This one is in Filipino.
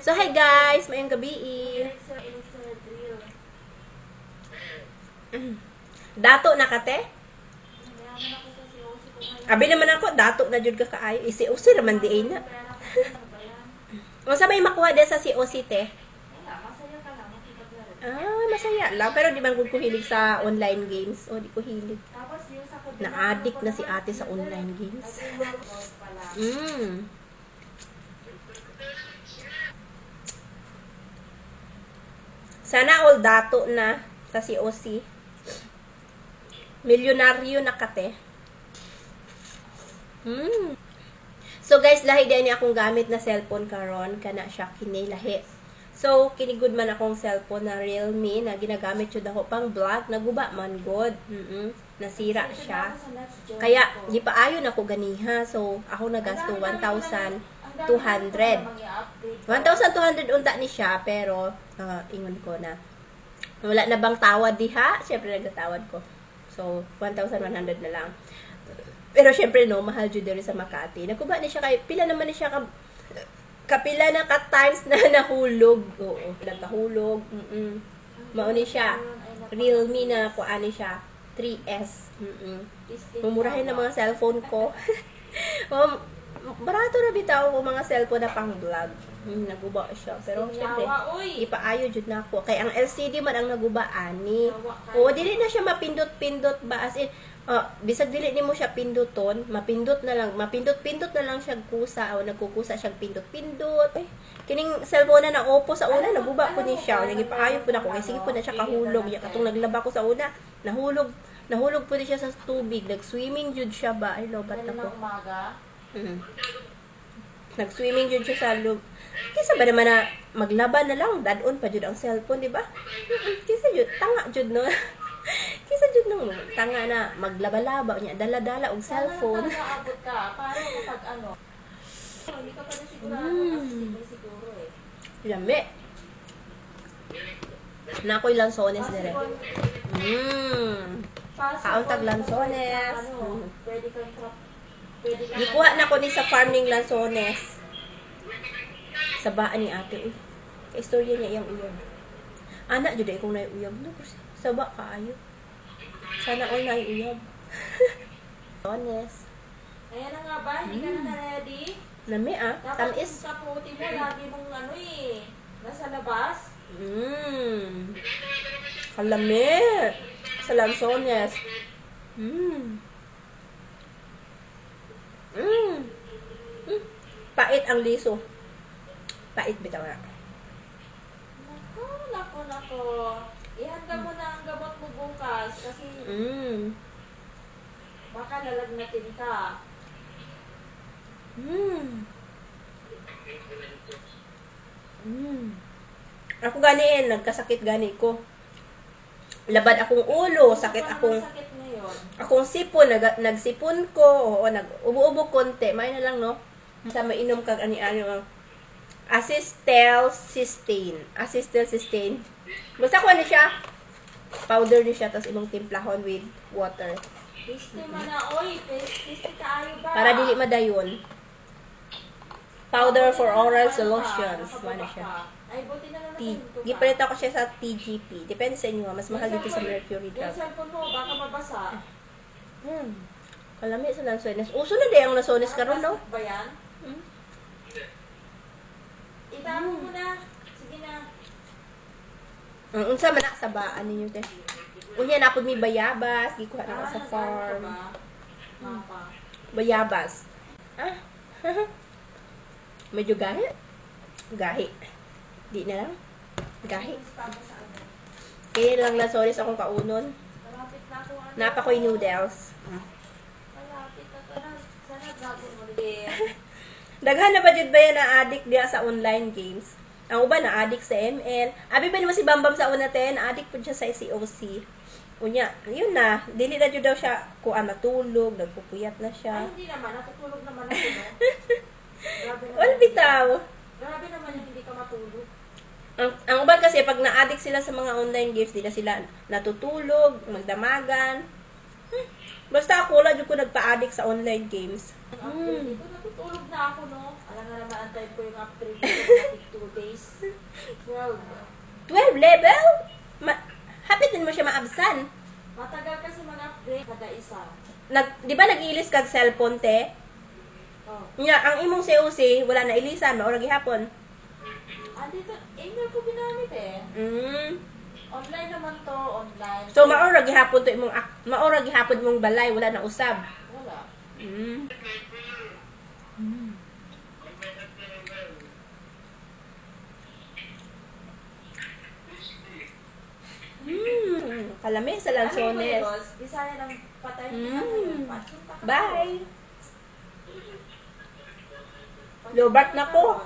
So, hi guys! Mayong gabi. Dato na ka, te? Abi naman ako, dato na jud ka kaayo. Isi-usi naman di na. Masa may makuha din sa COC, te? Masaya lang. Pero di man ko hilig sa online games. O, di ko hilig. Na-addict na si ate sa online games. Sana all dato na sa COC. Milyonaryo na kate. So guys, lahi din akong gamit na cellphone karon kana siya kini lahi. So kinigud man akong cellphone na Realme na ginagamit jud ako pang vlog, naguba man god. Nasira siya. Kaya di pa ayon ako ganiha. So ako nagasto 1,200. 1,200 unta ni siya pero ingon ko na wala na bang tawad diha? Syempre nagtatawad ko. So 1,100 na lang. Pero syempre no, mahal jud diri sa Makati. Nakuba ni siya kay pila naman ni siya kapila na ka times na nahulog. Oo, nagkahulog. Mao ni siya. Realme na kuan ni siya 3S. Mumurahin na mga cellphone ko. Barato na bitaw ko mga cellphone na pang vlog. Naguba siya. Pero syempre, ipaayo jud na ako. Kaya ang LCD man ang nagubaan ni. O, dili na siya mapindot-pindot ba? As in, bisag dili nimo siya pinduton, mapindot na lang siya kusa o nagkukusa siyang pindot-pindot. Kining cellphone na Oppo sa una, naguba ko ni siya. Nagipaayo po na ko. Kaya sige po na siya kahulog. Katong naglaba ko sa una, nahulog po ni siya sa tubig. Nag-swimming jud siya ba? Ay, lobat na po. Nag-swimming jud siya sa loob. Kisa ba naman na maglaban na lang, dadon pa jud ang cellphone, di ba? Kisa jud, tanga jud no. Kisa jud no, tanga na maglaba-laba niya, dala-dala og cellphone. Abot ka, para kapag ano. Hindi ka pa na siguro eh. Lami. Nakoy lansones dire. Kauntag lansones. Pwede kang Gikuha na ko ni sa farming lansones. Sa baan ni ate. Uy, istorya niya yung uyab. Anak jud ay kung nay uyab no. Sa ba kaayo. Sana all nay uyab. Lansones. Ayan na nga ba? Hindi ka na ready? Lami Tamis. Sa puti mo, lagi mong ano eh. Nasa labas. Kalami. Sa lansones. Pait ang liso. Pait bitaw na. Nako. Ihanda mo na ang gamot mo bukas kasi baka lalagnatin ka. Ako ganiin, nagkasakit gani ko. Labad akong ulo, sakit akong akong sipon, nagsipon ko, nag-ubo-ubo konti, may na lang no. Sa mainom kag ani-ano Acetylcysteine. Basta ko ano siya, powder ni siya tapos imong timplahon with water. Tasty man na oy, tasty kaayo ba? Para dili madayon. Powder for oral solutions. Ano siya? Ay, buti na lang Gipalit ako siya sa TGP. Depende sa inyo. Mas mahal dito sa Mercury Drug. Yung cellphone mo, baka mabasa. Kalami sa lansones. Uso na din ang lansones karon no? Ba yan? Itapon mo na. Sige na. Unsa man na sa baan ninyo te? Unya na pud mi bayabas, gikuha na ko sa farm. Bayabas. Medyo gahi. Di na lang. Gahi. Kaya lang lansones akong kaunon. Napa ko'y noodles. Malapit na to na. Sana gagawin mo din. Daghan na ba jud ba yan na addict diya sa online games? Ang uban na addict sa ML. Abi ba naman si Bambam sa una ten, addict po siya sa COC. Unya, yun na. Dili na jud daw siya kuan matulog, nagpupuyat na siya. Ay, hindi naman. Natutulog naman ako, no? Grabe naman. Wala bitaw. Grabe naman yung hindi ka matulog. Ang uban kasi pag na-addict sila sa mga online games, di na sila natutulog, magdamagan. Basta ako, lagi ko nagpa-addict sa online games. Dito natutulog na ako, no? Alam nga naman, antay ko yung after 2 days. days. 12. 12 level? Hapit din mo siya maabsan. Matagal kasi mag-upgrade kada isa. Di ba nag-ilis kag cellphone, te? Oh. Nga, ang imong COC, wala na ilisan, maura gihapon. Dito, email ko ginamit eh. Mm. Online naman to, online. So, maura gihapon to imong, maura gihapon mong balay, wala na usab. Wala. Mm. Kalami sa Lanzones. Bisaya ng patay. Bye! Lobart na ko.